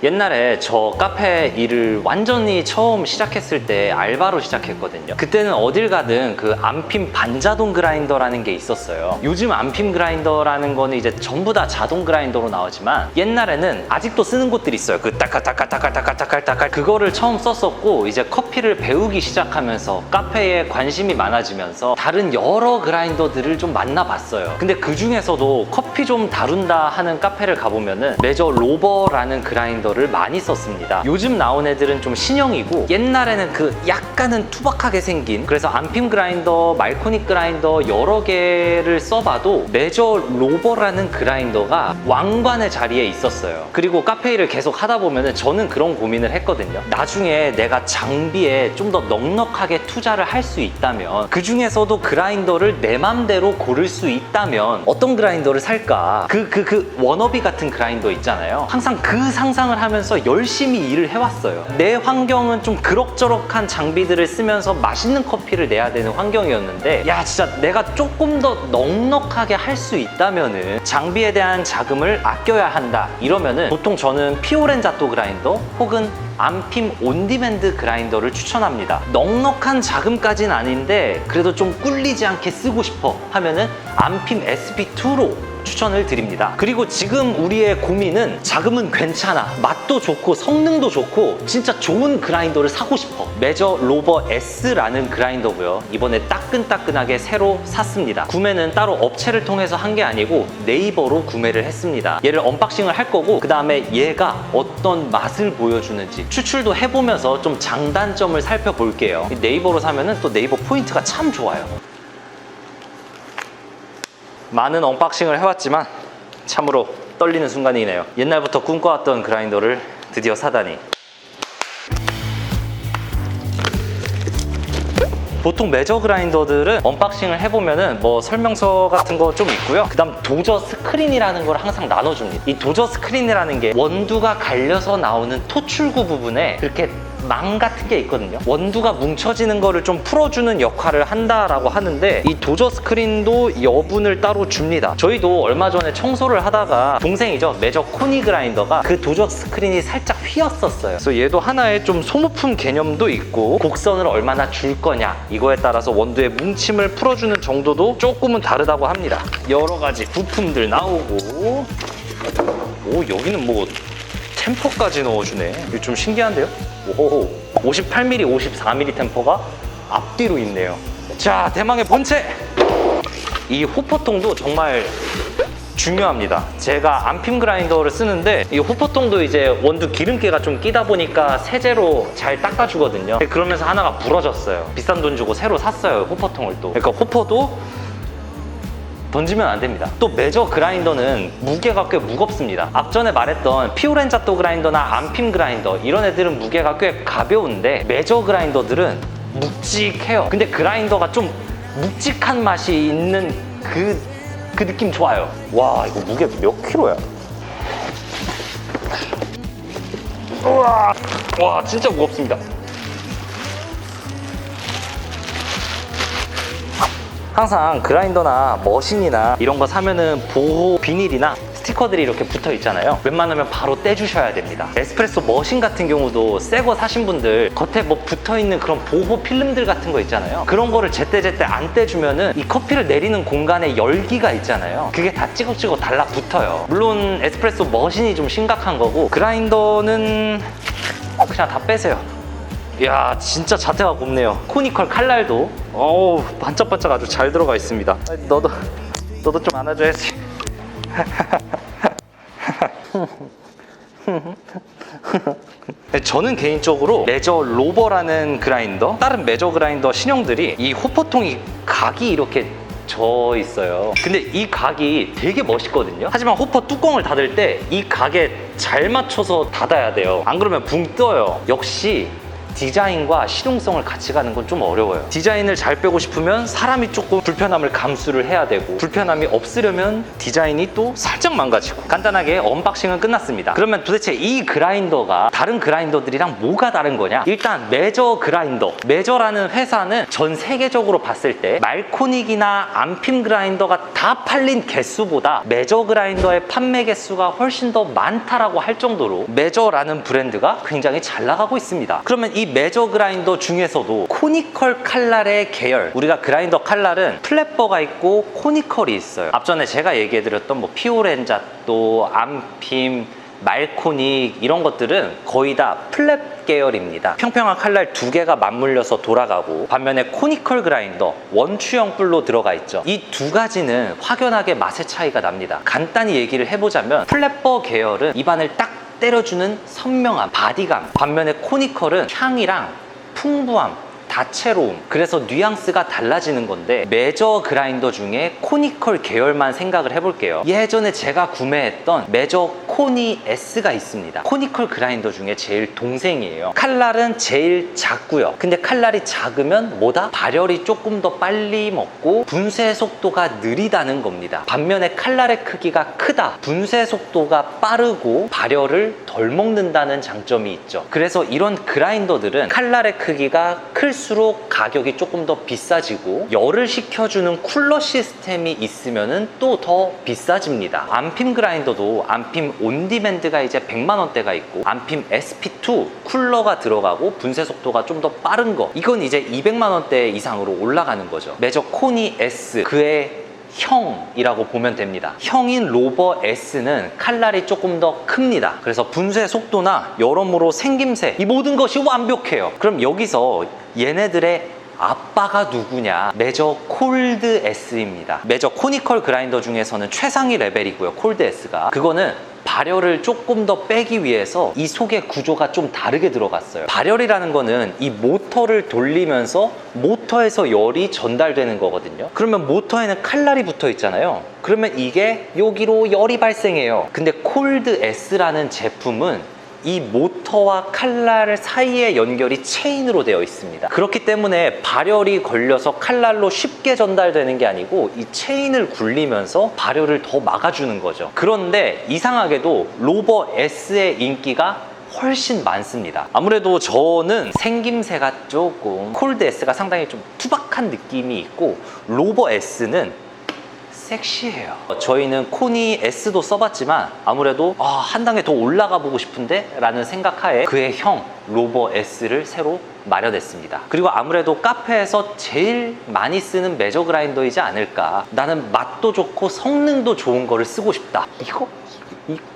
옛날에 저 카페 일을 완전히 처음 시작했을 때 알바로 시작했거든요. 그때는 어딜 가든 그 안핌 반자동 그라인더라는 게 있었어요. 요즘 안핌 그라인더라는 거는 이제 전부 다 자동 그라인더로 나오지만 옛날에는 아직도 쓰는 곳들이 있어요. 그 따칼따칼따칼따칼따칼따칼 그거를 처음 썼었고, 이제 커피를 배우기 시작하면서 카페에 관심이 많아지면서 다른 여러 그라인더들을 좀 만나봤어요. 근데 그 중에서도 커피 좀 다룬다 하는 카페를 가보면은 메저 로버라는 그라인더를 많이 썼습니다. 요즘 나온 애들은 좀 신형이고, 옛날에는 그 약간은 투박하게 생긴, 그래서 안핌 그라인더, 말코닉 그라인더 여러 개를 써봐도 메저 로버라는 그라인더가 왕관의 자리에 있었어요. 그리고 카페 일을 계속 하다 보면은 저는 그런 고민을 했거든요. 나중에 내가 장비에 좀 더 넉넉하게 투자를 할 수 있다면, 그 중에서도 그라인더를 내 맘대로 고를 수 있다면 어떤 그라인더를 살까? 워너비 같은 그라인더 있잖아요. 항상 그 상상을 하면서 열심히 일을 해왔어요. 내 환경은 좀 그럭저럭한 장비들을 쓰면서 맛있는 커피를 내야 되는 환경이었는데, 야 진짜 내가 조금 더 넉넉하게 할 수 있다면은 장비에 대한 자금을 아껴야 한다 이러면은 보통 저는 피오렌자또 그라인더 혹은 안핌 온디맨드 그라인더를 추천합니다. 넉넉한 자금까지는 아닌데 그래도 좀 꿀리지 않게 쓰고 싶어 하면은 안핌 SP2로 추천을 드립니다. 그리고 지금 우리의 고민은 자금은 괜찮아, 맛도 좋고 성능도 좋고 진짜 좋은 그라인더를 사고 싶어. 메저 로버 S라는 그라인더고요. 이번에 따끈따끈하게 새로 샀습니다. 구매는 따로 업체를 통해서 한 게 아니고 네이버로 구매를 했습니다. 얘를 언박싱을 할 거고, 그 다음에 얘가 어떤 맛을 보여주는지 추출도 해보면서 좀 장단점을 살펴볼게요. 네이버로 사면은 또 네이버 포인트가 참 좋아요. 많은 언박싱을 해왔지만 참으로 떨리는 순간이네요. 옛날부터 꿈꿔왔던 그라인더를 드디어 사다니. 보통 메저 그라인더들은 언박싱을 해보면은 뭐 설명서 같은 거 좀 있고요. 그 다음 도저 스크린이라는 걸 항상 나눠줍니다. 이 도저 스크린이라는 게 원두가 갈려서 나오는 토출구 부분에 그렇게 망 같은 게 있거든요. 원두가 뭉쳐지는 거를 좀 풀어주는 역할을 한다라고 하는데, 이 도저 스크린도 여분을 따로 줍니다. 저희도 얼마 전에 청소를 하다가 동생이죠, 메저 코니 그라인더가 그 도저 스크린이 살짝 휘었었어요. 그래서 얘도 하나의 좀 소모품 개념도 있고, 곡선을 얼마나 줄 거냐 이거에 따라서 원두의 뭉침을 풀어주는 정도도 조금은 다르다고 합니다. 여러 가지 부품들 나오고, 오 여기는 뭐 템퍼까지 넣어주네. 이거 좀 신기한데요? 오, 58mm, 54mm 템퍼가 앞뒤로 있네요. 자, 대망의 본체! 이 호퍼통도 정말 중요합니다. 제가 안핌 그라인더를 쓰는데 이 호퍼통도 이제 원두 기름기가 좀 끼다 보니까 세제로 잘 닦아주거든요. 그러면서 하나가 부러졌어요. 비싼 돈 주고 새로 샀어요, 호퍼통을 또. 그러니까 호퍼도 던지면 안 됩니다. 또 메저 그라인더는 무게가 꽤 무겁습니다. 앞전에 말했던 피오렌자또 그라인더나 안핌 그라인더 이런 애들은 무게가 꽤 가벼운데 메저 그라인더들은 묵직해요. 근데 그라인더가 좀 묵직한 맛이 있는 그 느낌 좋아요. 와 이거 무게 몇 킬로야? 우와, 와 진짜 무겁습니다. 항상 그라인더나 머신이나 이런 거 사면은 보호 비닐이나 스티커들이 이렇게 붙어 있잖아요. 웬만하면 바로 떼주셔야 됩니다. 에스프레소 머신 같은 경우도 새 거 사신 분들 겉에 뭐 붙어 있는 그런 보호 필름들 같은 거 있잖아요. 그런 거를 제때제때 안 떼주면은 이 커피를 내리는 공간에 열기가 있잖아요. 그게 다 찌걱찌걱 달라붙어요. 물론 에스프레소 머신이 좀 심각한 거고, 그라인더는 그냥 다 빼세요. 이야 진짜 자태가 곱네요. 코니컬 칼날도 어우 반짝반짝 아주 잘 들어가 있습니다. 너도 좀 안아줘야지. 저는 개인적으로 메저 로버라는 그라인더, 다른 메저 그라인더 신형들이 이 호퍼통이 각이 이렇게 져 있어요. 근데 이 각이 되게 멋있거든요. 하지만 호퍼 뚜껑을 닫을 때 이 각에 잘 맞춰서 닫아야 돼요. 안 그러면 붕 떠요. 역시 디자인과 실용성을 같이 가는 건 좀 어려워요. 디자인을 잘 빼고 싶으면 사람이 조금 불편함을 감수를 해야 되고, 불편함이 없으려면 디자인이 또 살짝 망가지고. 간단하게 언박싱은 끝났습니다. 그러면 도대체 이 그라인더가 다른 그라인더들이랑 뭐가 다른 거냐? 일단 메저 그라인더. 메저라는 회사는 전 세계적으로 봤을 때 말코닉이나 안핌 그라인더가 다 팔린 개수보다 메저 그라인더의 판매 개수가 훨씬 더 많다라고 할 정도로 메저라는 브랜드가 굉장히 잘 나가고 있습니다. 그러면 이 메저 그라인더 중에서도 코니컬 칼날의 계열, 우리가 그라인더 칼날은 플랫버가 있고 코니컬이 있어요. 앞전에 제가 얘기해드렸던 뭐 피오렌자또, 안핌, 말코닉 이런 것들은 거의 다 플랫 계열입니다. 평평한 칼날 두 개가 맞물려서 돌아가고, 반면에 코니컬 그라인더 원추형 뿔로 들어가 있죠. 이 두 가지는 확연하게 맛의 차이가 납니다. 간단히 얘기를 해보자면 플랫버 계열은 입안을 딱 때려주는 선명함, 바디감, 반면에 코니컬은 향이랑 풍부함, 다채로움, 그래서 뉘앙스가 달라지는 건데, 메저 그라인더 중에 코니컬 계열만 생각을 해볼게요. 예전에 제가 구매했던 메저 코니 S가 있습니다. 코니컬 그라인더 중에 제일 동생이에요. 칼날은 제일 작고요. 근데 칼날이 작으면 뭐다? 발열이 조금 더 빨리 먹고 분쇄 속도가 느리다는 겁니다. 반면에 칼날의 크기가 크다, 분쇄 속도가 빠르고 발열을 덜 먹는다는 장점이 있죠. 그래서 이런 그라인더들은 칼날의 크기가 클수록 가격이 조금 더 비싸지고, 열을 식혀주는 쿨러 시스템이 있으면 또 더 비싸집니다. 안핌 그라인더도 안핌 온디맨드가 이제 100만 원대가 있고, 안핌 SP2 쿨러가 들어가고 분쇄 속도가 좀 더 빠른 거, 이건 이제 200만 원대 이상으로 올라가는 거죠. 메저 코니 S, 그의 형이라고 보면 됩니다. 형인 로버 S는 칼날이 조금 더 큽니다. 그래서 분쇄 속도나 여러모로 생김새, 이 모든 것이 완벽해요. 그럼 여기서 얘네들의 아빠가 누구냐? 메저 콜드 S입니다. 메저 코니컬 그라인더 중에서는 최상위 레벨이고요. 콜드 S가. 그거는 발열을 조금 더 빼기 위해서 이 속의 구조가 좀 다르게 들어갔어요. 발열이라는 거는 이 모터를 돌리면서 모터에서 열이 전달되는 거거든요. 그러면 모터에는 칼날이 붙어 있잖아요. 그러면 이게 여기로 열이 발생해요. 근데 콜드 S라는 제품은 이 모터와 칼날 사이의 연결이 체인으로 되어 있습니다. 그렇기 때문에 발열이 걸려서 칼날로 쉽게 전달되는 게 아니고 이 체인을 굴리면서 발열을 더 막아주는 거죠. 그런데 이상하게도 로버 S의 인기가 훨씬 많습니다. 아무래도 저는 생김새가 조금, 콜드 S가 상당히 좀 투박한 느낌이 있고, 로버 S는 섹시해요. 저희는 코니 S도 써봤지만 아무래도 한 단계 더 올라가 보고 싶은데 라는 생각하에 그의 형 로버 S를 새로 마련했습니다. 그리고 아무래도 카페에서 제일 많이 쓰는 메저 그라인더이지 않을까. 나는 맛도 좋고 성능도 좋은 거를 쓰고 싶다,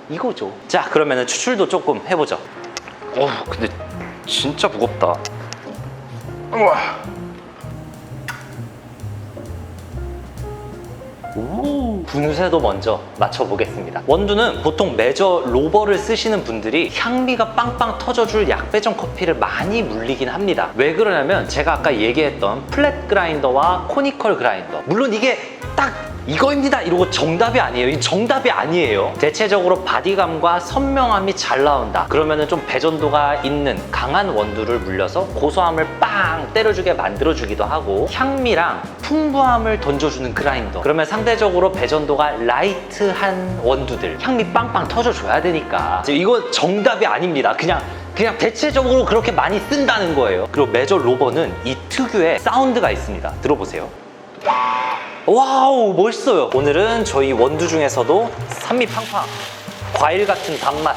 이거죠. 자, 그러면은 추출도 조금 해보죠. 근데 진짜 무겁다. 우와. 분쇄도 먼저 맞춰보겠습니다. 원두는 보통 메저 로버를 쓰시는 분들이 향미가 빵빵 터져줄 약배정 커피를 많이 물리긴 합니다. 왜 그러냐면 제가 아까 얘기했던 플랫 그라인더와 코니컬 그라인더, 물론 이게 딱 이거입니다 이러고 정답이 아니에요. 이 정답이 아니에요. 대체적으로 바디감과 선명함이 잘 나온다 그러면은 좀 배전도가 있는 강한 원두를 물려서 고소함을 빵 때려주게 만들어주기도 하고, 향미랑 풍부함을 던져주는 그라인더 그러면 상대적으로 배전도가 라이트한 원두들, 향미 빵빵 터져줘야 되니까. 이거 정답이 아닙니다. 그냥 대체적으로 그렇게 많이 쓴다는 거예요. 그리고 메저 로버는 이 특유의 사운드가 있습니다. 들어보세요. 와우, 멋있어요. 오늘은 저희 원두 중에서도 산미 팡팡, 과일 같은 단맛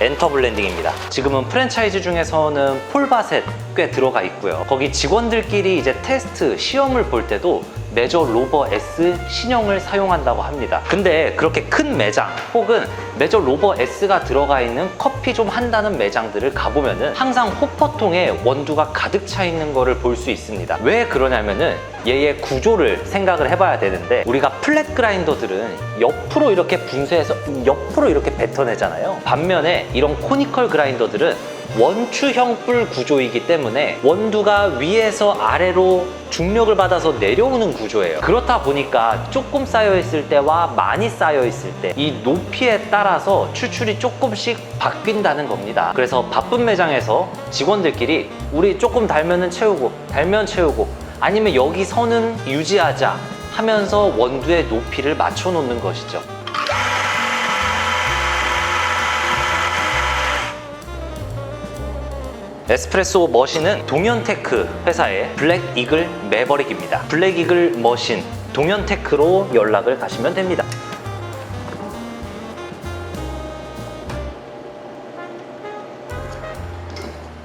엔터 블렌딩입니다. 지금은 프랜차이즈 중에서는 폴바셋 꽤 들어가 있고요. 거기 직원들끼리 이제 테스트, 시험을 볼 때도 메저 로버 S 신형을 사용한다고 합니다. 근데 그렇게 큰 매장 혹은 메저 로버 S가 들어가 있는 커피 좀 한다는 매장들을 가보면은 항상 호퍼통에 원두가 가득 차 있는 거를 볼 수 있습니다. 왜 그러냐면은 얘의 구조를 생각을 해봐야 되는데, 우리가 플랫 그라인더들은 옆으로 이렇게 분쇄해서 옆으로 이렇게 뱉어내잖아요. 반면에 이런 코니컬 그라인더들은 원추형 뿔 구조이기 때문에 원두가 위에서 아래로 중력을 받아서 내려오는 구조예요. 그렇다 보니까 조금 쌓여있을 때와 많이 쌓여있을 때 이 높이에 따라서 추출이 조금씩 바뀐다는 겁니다. 그래서 바쁜 매장에서 직원들끼리 우리 조금 달면은 채우고, 달면 채우고, 아니면 여기 선은 유지하자 하면서 원두의 높이를 맞춰 놓는 것이죠. 에스프레소 머신은 동현테크 회사의 블랙 이글 매버릭입니다. 블랙 이글 머신 동현테크로 연락을 가시면 됩니다.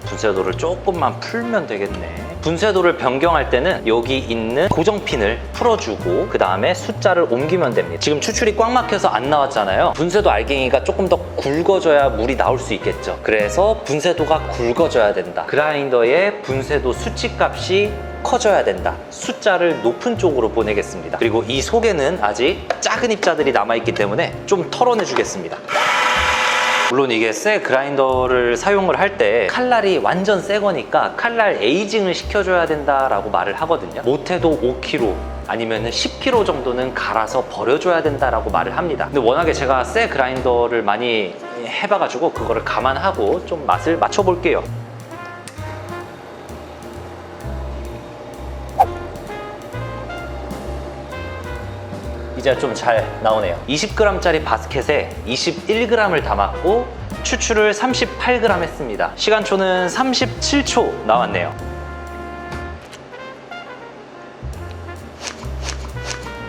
분쇄도를 조금만 풀면 되겠네. 분쇄도를 변경할 때는 여기 있는 고정핀을 풀어주고 그 다음에 숫자를 옮기면 됩니다. 지금 추출이 꽉 막혀서 안 나왔잖아요. 분쇄도 알갱이가 조금 더 굵어져야 물이 나올 수 있겠죠. 그래서 분쇄도가 굵어져야 된다. 그라인더의 분쇄도 수치값이 커져야 된다. 숫자를 높은 쪽으로 보내겠습니다. 그리고 이 속에는 아직 작은 입자들이 남아있기 때문에 좀 털어내 주겠습니다. 물론 이게 새 그라인더를 사용을 할 때 칼날이 완전 새 거니까 칼날 에이징을 시켜줘야 된다라고 말을 하거든요. 못해도 5kg 아니면 10kg 정도는 갈아서 버려줘야 된다라고 말을 합니다. 근데 워낙에 제가 새 그라인더를 많이 해봐가지고 그거를 감안하고 좀 맛을 맞춰볼게요. 이제 좀 잘 나오네요. 20g짜리 바스켓에 21g을 담았고 추출을 38g 했습니다. 시간초는 37초 나왔네요.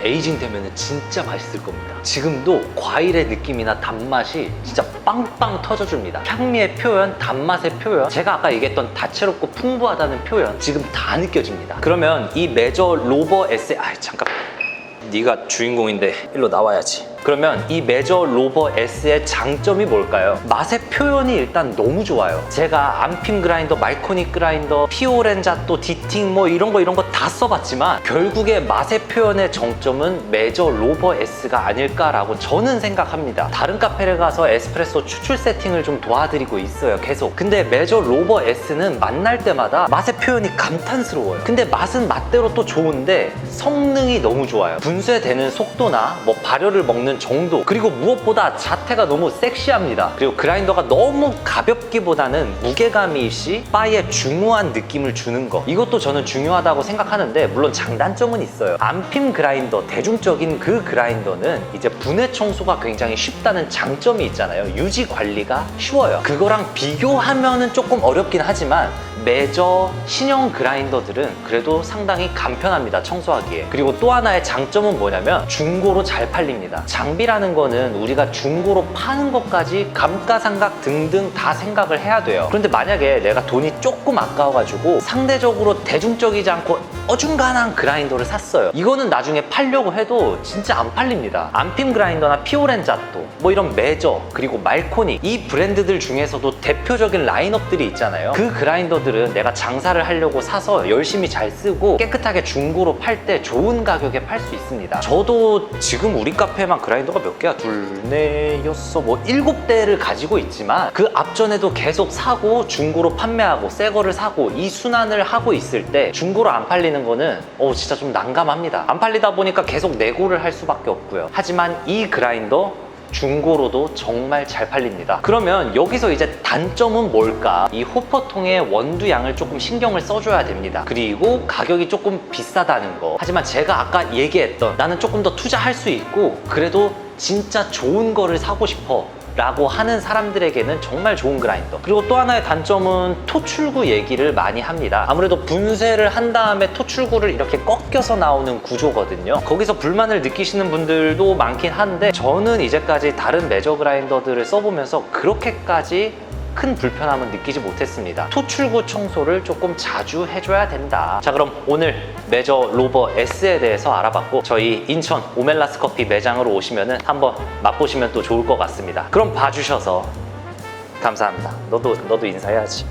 에이징 되면 진짜 맛있을 겁니다. 지금도 과일의 느낌이나 단맛이 진짜 빵빵 터져줍니다. 향미의 표현, 단맛의 표현, 제가 아까 얘기했던 다채롭고 풍부하다는 표현 지금 다 느껴집니다. 그러면 이 메저 로버 에세 잠깐, 네가 주인공인데 일로 나와야지. 그러면 이 메저 로버 S의 장점이 뭘까요? 맛의 표현이 일단 너무 좋아요. 제가 안핌 그라인더, 말코닉 그라인더, 피오렌자또, 디팅 뭐 이런 거 다 써봤지만 결국에 맛의 표현의 정점은 메저 로버 S가 아닐까라고 저는 생각합니다. 다른 카페를 가서 에스프레소 추출 세팅을 좀 도와드리고 있어요, 계속. 근데 메저 로버 S는 만날 때마다 맛의 표현이 감탄스러워요. 근데 맛은 맛대로 또 좋은데 성능이 너무 좋아요. 분쇄되는 속도나 뭐 발효를 먹는 정도, 그리고 무엇보다 자태가 너무 섹시합니다. 그리고 그라인더가 너무 가볍기보다는 무게감이 있이 바에 중후한 느낌을 주는 거, 이것도 저는 중요하다고 생각하는데 물론 장단점은 있어요. 안핌 그라인더, 대중적인 그 그라인더는 이제 분해 청소가 굉장히 쉽다는 장점이 있잖아요. 유지 관리가 쉬워요. 그거랑 비교하면은 조금 어렵긴 하지만 메저 신형 그라인더들은 그래도 상당히 간편합니다, 청소하기에. 그리고 또 하나의 장점은 뭐냐면 중고로 잘 팔립니다. 장비라는 거는 우리가 중고로 파는 것까지 감가상각 등등 다 생각을 해야 돼요. 그런데 만약에 내가 돈이 조금 아까워가지고 상대적으로 대중적이지 않고 어중간한 그라인더를 샀어요. 이거는 나중에 팔려고 해도 진짜 안 팔립니다. 안핌 그라인더나 피오렌자또, 뭐 이런 메저, 그리고 말코닉, 이 브랜드들 중에서도 대표적인 라인업들이 있잖아요. 그 그라인더들은 내가 장사를 하려고 사서 열심히 잘 쓰고 깨끗하게 중고로 팔 때 좋은 가격에 팔 수 있습니다. 저도 지금 우리 카페만 그라인더가 몇 개야? 둘, 넷, 여섯, 뭐 7대를 가지고 있지만 그 앞전에도 계속 사고 중고로 판매하고 새 거를 사고 이 순환을 하고 있을 때 중고로 안 팔리는 거는 진짜 좀 난감합니다. 안 팔리다 보니까 계속 내고를 할 수밖에 없고요. 하지만 이 그라인더 중고로도 정말 잘 팔립니다. 그러면 여기서 이제 단점은 뭘까? 이 호퍼통의 원두 양을 조금 신경을 써줘야 됩니다. 그리고 가격이 조금 비싸다는 거. 하지만 제가 아까 얘기했던 나는 조금 더 투자할 수 있고 그래도 진짜 좋은 거를 사고 싶어 라고 하는 사람들에게는 정말 좋은 그라인더. 그리고 또 하나의 단점은 토출구 얘기를 많이 합니다. 아무래도 분쇄를 한 다음에 토출구를 이렇게 꺾여서 나오는 구조거든요. 거기서 불만을 느끼시는 분들도 많긴 한데 저는 이제까지 다른 메저 그라인더들을 써보면서 그렇게까지 큰 불편함은 느끼지 못했습니다. 토출구 청소를 조금 자주 해줘야 된다. 자, 그럼 오늘 메저 로버 S에 대해서 알아봤고 저희 인천 오멜라스 커피 매장으로 오시면은 한번 맛보시면 또 좋을 것 같습니다. 그럼 봐주셔서 감사합니다. 너도 인사해야지.